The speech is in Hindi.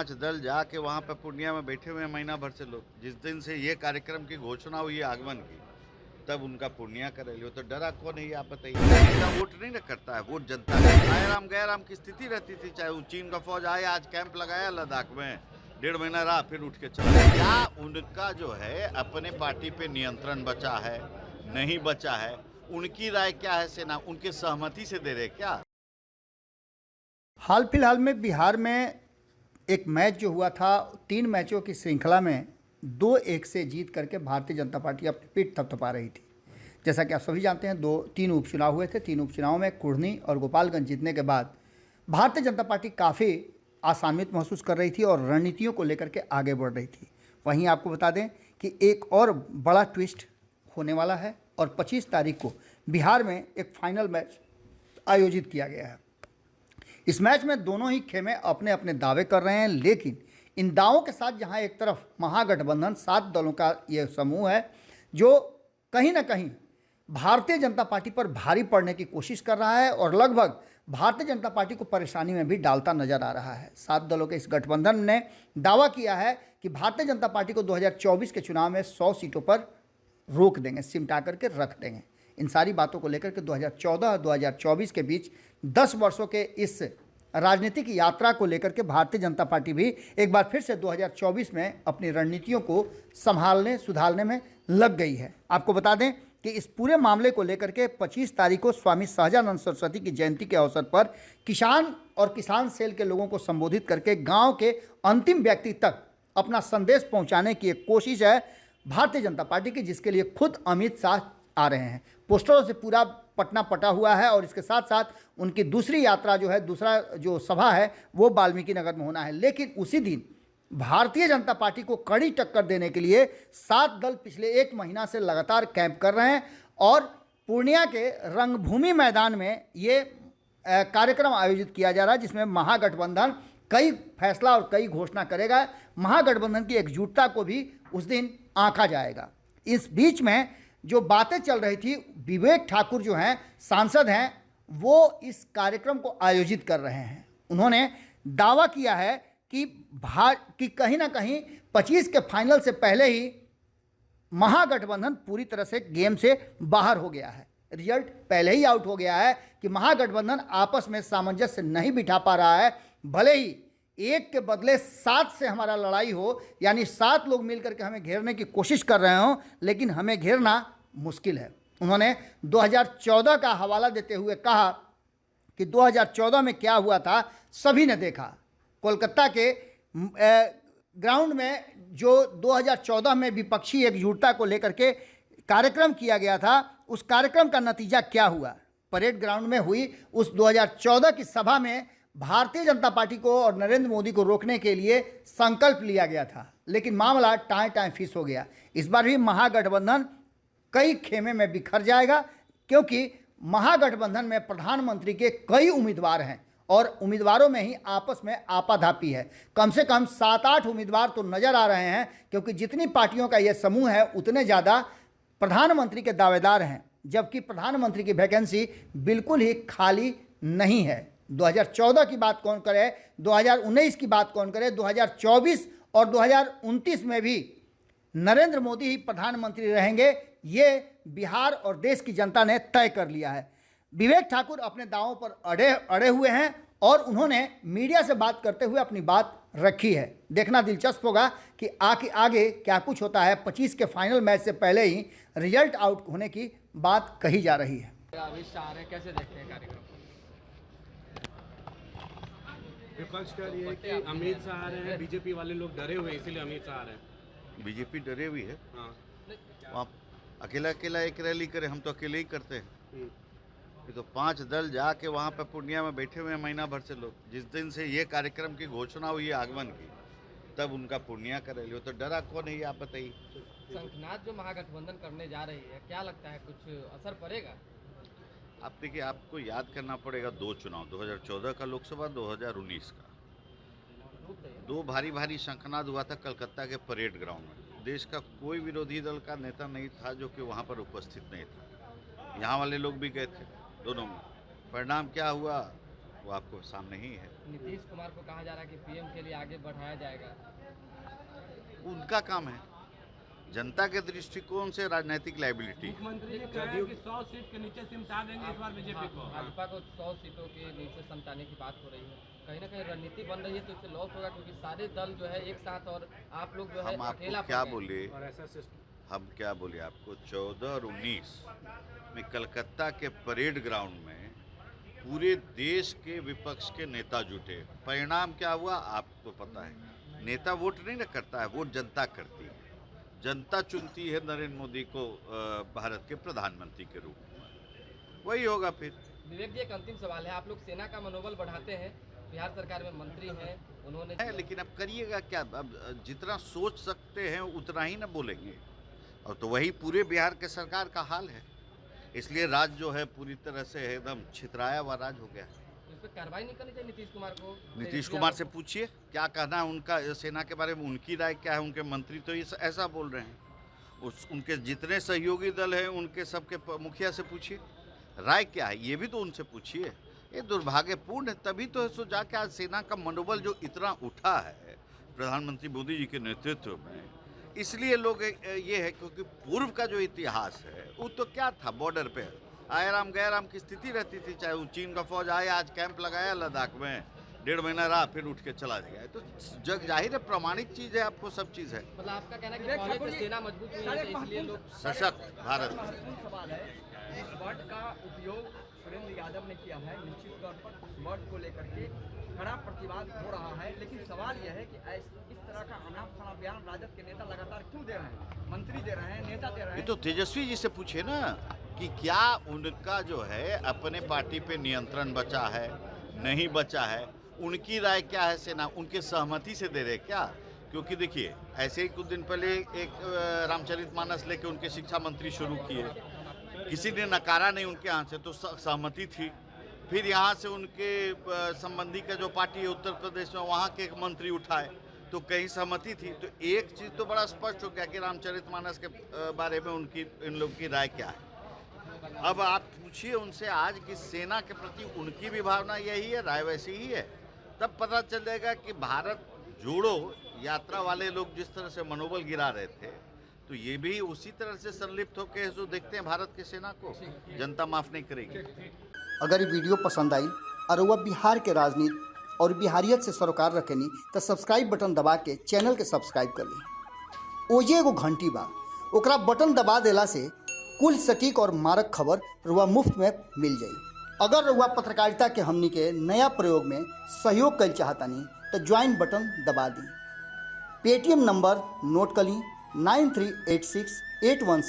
5 दल जाके वहाँ पे पूर्णिया में बैठे हुए हैं महीना भर से लोग। जिस दिन से ये कार्यक्रम की घोषणा हुई आगमन की, तब उनका पूर्णिया कर रहे हो। तो डरा कौन है ये आप बताइए। नेता वोट नहीं ना करता है, वोट जनता का। आयराम गैराम की स्थिति रहती थी, चाहे वो चीन का फौज आया, आज कैंप लगाया लद्दाख में, 1.5 महीना रहा, फिर उठ के चला गया। क्या उनका जो है अपने पार्टी पे नियंत्रण बचा है, नहीं बचा है? उनकी राय क्या है सेना, उनके सहमति से दे रहे क्या? हाल फिलहाल में बिहार में एक मैच जो हुआ था, 3 मैचों की श्रृंखला में 2-1 से जीत करके भारतीय जनता पार्टी अपनी पीठ थपथपा रही थी। जैसा कि आप सभी जानते हैं, 3 उपचुनाव हुए थे। 3 उपचुनावों में कुढ़नी और गोपालगंज जीतने के बाद भारतीय जनता पार्टी काफ़ी आसान्वित महसूस कर रही थी और रणनीतियों को लेकर के आगे बढ़ रही थी। वहीं आपको बता दें कि एक और बड़ा ट्विस्ट होने वाला है और 25 तारीख को बिहार में एक फाइनल मैच आयोजित किया गया है। इस मैच में दोनों ही खेमे अपने अपने दावे कर रहे हैं, लेकिन इन दावों के साथ जहां एक तरफ महागठबंधन 7 दलों का ये समूह है जो कहीं ना कहीं भारतीय जनता पार्टी पर भारी पड़ने की कोशिश कर रहा है और लगभग भारतीय जनता पार्टी को परेशानी में भी डालता नजर आ रहा है। 7 दलों के इस गठबंधन ने दावा किया है कि भारतीय जनता पार्टी को 2024 के चुनाव में 100 सीटों पर रोक देंगे, सिमटा करके रख देंगे। इन सारी बातों को लेकर के 2014 और 2024 के बीच 10 वर्षों के इस राजनीतिक यात्रा को लेकर के भारतीय जनता पार्टी भी एक बार फिर से 2024 में अपनी रणनीतियों को संभालने सुधारने में लग गई है। आपको बता दें कि इस पूरे मामले को लेकर के 25 तारीख को स्वामी सहजानंद सरस्वती की जयंती के अवसर पर किसान और किसान सेल के लोगों को संबोधित करके गांव के अंतिम व्यक्ति तक अपना संदेश पहुंचाने की एक कोशिश है भारतीय जनता पार्टी की, जिसके लिए खुद अमित शाह आ रहे हैं। पोस्टरों से पूरा पटना पटा हुआ है और इसके साथ साथ उनकी दूसरी यात्रा जो है, दूसरा जो सभा है वो वाल्मीकि नगर में होना है। लेकिन उसी दिन भारतीय जनता पार्टी को कड़ी टक्कर देने के लिए 7 दल पिछले 1 महीना से लगातार कैंप कर रहे हैं और पूर्णिया के रंगभूमि मैदान में ये कार्यक्रम आयोजित किया जा रहा है, जिसमें महागठबंधन कई फैसला और कई घोषणा करेगा। महागठबंधन की एकजुटता को भी उस दिन आंका जाएगा। इस बीच में जो बातें चल रही थी, विवेक ठाकुर जो हैं सांसद हैं, वो इस कार्यक्रम को आयोजित कर रहे हैं। उन्होंने दावा किया है कि कहीं ना कहीं 25 के फाइनल से पहले ही महागठबंधन पूरी तरह से गेम से बाहर हो गया है। रिजल्ट पहले ही आउट हो गया है कि महागठबंधन आपस में सामंजस्य नहीं बिठा पा रहा है। भले ही 1 के बदले 7 से हमारा लड़ाई हो, यानी 7 लोग मिलकर के हमें घेरने की कोशिश कर रहे हों, लेकिन हमें घेरना मुश्किल है। उन्होंने 2014 का हवाला देते हुए कहा कि 2014 में क्या हुआ था सभी ने देखा। कोलकाता के ग्राउंड में जो 2014 में विपक्षी एकजुटता को लेकर के कार्यक्रम किया गया था, उस कार्यक्रम का नतीजा क्या हुआ? परेड ग्राउंड में हुई उस 2014 की सभा में भारतीय जनता पार्टी को और नरेंद्र मोदी को रोकने के लिए संकल्प लिया गया था, लेकिन मामला टाएं टाएं फीस हो गया। इस बार भी महागठबंधन कई खेमे में बिखर जाएगा, क्योंकि महागठबंधन में प्रधानमंत्री के कई उम्मीदवार हैं और उम्मीदवारों में ही आपस में आपाधापी है। कम से कम 7-8 उम्मीदवार तो नजर आ रहे हैं, क्योंकि जितनी पार्टियों का यह समूह है उतने ज़्यादा प्रधानमंत्री के दावेदार हैं, जबकि प्रधानमंत्री की वैकेंसी बिल्कुल ही खाली नहीं है। 2014 की बात कौन करे, 2019 की बात कौन करे, 2024 और 2029 में भी नरेंद्र मोदी ही प्रधानमंत्री रहेंगे, ये बिहार और देश की जनता ने तय कर लिया है। विवेक ठाकुर अपने दावों पर अड़े हुए हैं और उन्होंने मीडिया से बात करते हुए अपनी बात रखी है। देखना दिलचस्प होगा कि आगे क्या कुछ होता है। 25 के फाइनल मैच से पहले ही रिजल्ट आउट होने की बात कही जा रही है। अमित शाह ने कैसे देखते हैं कार्यक्रम? विपक्ष का ये है कि अमित शाह आ रहे हैं, बीजेपी वाले लोग डरे हुए हैं, इसीलिए अमित शाह आ रहे हैं। बीजेपी डरे हुई है। हाँ, वहाँ अकेला एक रैली करे, हम तो अकेले ही करते हैं। ये तो 5 दल जाके वहाँ पे पूर्णिया में बैठे हुए हैं महीना भर से लोग। जिस दिन से ये कार्यक्रम की घोषणा हुई आगमन की, तब उनका पूर्णिया कर रहे हो। तो डरा कौन है ये आप बताइए। शंखनाद जो महागठबंधन करने जा रही है, क्या लगता है कुछ असर पड़ेगा? आप देखिए, आपको याद करना पड़ेगा 2 चुनाव, 2014 का लोकसभा, 2019 का। 2 भारी शंखनाद हुआ था कलकत्ता के परेड ग्राउंड में। देश का कोई विरोधी दल का नेता नहीं था जो कि वहाँ पर उपस्थित नहीं था। यहाँ वाले लोग भी गए थे दोनों में। परिणाम क्या हुआ? वो आपको सामने ही है। नीतीश कुमार को कहा जा रहा है कि पीएम के लिए आगे बढ़ाया जाएगा। उनका काम है, जनता के दृष्टिकोण से राजनीतिक लाइबिलिटी। मुख्यमंत्री ने कहा है कि 100 सीट के नीचे सिमटा देंगे इस बार बीजेपी को। भाजपा को 100 सीटों के नीचे समझाने की बात हो रही है, कहीं ना कहीं रणनीति बन रही है, तो इससे लॉस होगा क्योंकि सारे दल जो है एक साथ और आप लोग जो है हम अकेला आपको क्या पड़ गए। बोले, और ऐसा सिस्टम हम क्या बोले आपको, 14 और 19 में कलकत्ता के परेड ग्राउंड में पूरे देश के विपक्ष के नेता जुटे। परिणाम क्या हुआ आपको पता है। नेता वोट नहीं ना करता है, वोट जनता करती है। जनता चुनती है नरेंद्र मोदी को भारत के प्रधानमंत्री के रूप में, वही होगा फिर। विवेक जी, एक अंतिम सवाल है, आप लोग सेना का मनोबल बढ़ाते हैं, बिहार सरकार में मंत्री हैं, उन्होंने है, लेकिन अब करिएगा क्या, अब जितना सोच सकते हैं उतना ही ना बोलेंगे, और तो वही पूरे बिहार के सरकार का हाल है। इसलिए राज जो है पूरी तरह से एकदम छितराया हुआ राज हो गया है। इस पर कार्रवाई नहीं करनी चाहिए नीतीश कुमार को? नीतीश कुमार से पूछिए क्या कहना है उनका सेना के बारे में, उनकी राय क्या है। उनके मंत्री तो ऐसा बोल रहे हैं। उनके जितने सहयोगी दल हैं उनके सबके मुखिया से पूछिए राय क्या है, ये भी तो उनसे पूछिए। ये दुर्भाग्यपूर्ण है, तभी तो सो जाके आज सेना का मनोबल जो इतना उठा है प्रधानमंत्री मोदी जी के नेतृत्व में, इसलिए लोग ये है क्योंकि पूर्व का जो इतिहास है वो तो क्या था, बॉर्डर पे आयराम गैराम की स्थिति रहती थी। चाहे वो चीन का फौज आया, आज कैंप लगाया लद्दाख में, 1.5 महीना रहा, फिर उठ के चला गया। तो जग जाहिर है, प्रमाणिक चीज़ है, आपको सब चीज़ है। मतलब आपका कहना है कि पहले से सेना मजबूत हुई है, इसलिए लोग सशक्त भारत। सवाल है, इस वर्ड का उपयोग सुरेंद्र यादव ने किया है, निश्चित तौर पर उस वर्ड को लेकर के कड़ा प्रतिवाद हो रहा है, लेकिन सवाल यह है कि इस तरह का अनाप शनाप बयान राजद के नेता लगातार क्यों दे रहे हैं? मंत्री दे रहे हैं, नेता दे रहे ये हैं। तो तेजस्वी जी से पूछे ना कि क्या उनका जो है अपने पार्टी पे नियंत्रण बचा है, नहीं बचा है, उनकी राय क्या है सेना, उनके सहमति से दे रहे क्या? क्योंकि देखिए, ऐसे ही कुछ दिन पहले एक रामचरितमानस लेके उनके शिक्षा मंत्री शुरू किए, किसी ने नकारा नहीं उनके यहाँ से, तो सहमति थी। फिर यहाँ से उनके संबंधी का जो पार्टी है उत्तर प्रदेश में, वहाँ के एक मंत्री उठाए तो कहीं सहमति थी। तो एक चीज़ तो बड़ा स्पष्ट हो गया कि रामचरितमानस के बारे में इन लोगों की राय क्या है। अब आप पूछिए उनसे आज कि सेना के प्रति उनकी भी भावना यही है, राय वैसी ही है, तब पता चलेगा कि भारत जोड़ो यात्रा वाले लोग जिस तरह से मनोबल गिरा रहे थे, तो ये भी उसी तरह से संलिप्त होकर जो देखते हैं भारत की सेना को, जनता माफ नहीं करेगी। अगर ये वीडियो पसंद आई और वह बिहार के राजनीति और बिहारियत से सरोकार रखेनी तो सब्सक्राइब बटन दबा के चैनल के सब्सक्राइब कर ली। ओजे एगो घंटी बा, ओकरा बटन दबा देला से कुल सटीक और मारक खबर रुआ मुफ्त में मिल जाई। अगर रुआ पत्रकारिता के हमनी के नया प्रयोग में सहयोग कर चाहतानी तो ज्वाइन बटन दबा दी। पेटीएम नंबर नोट कर ली 938681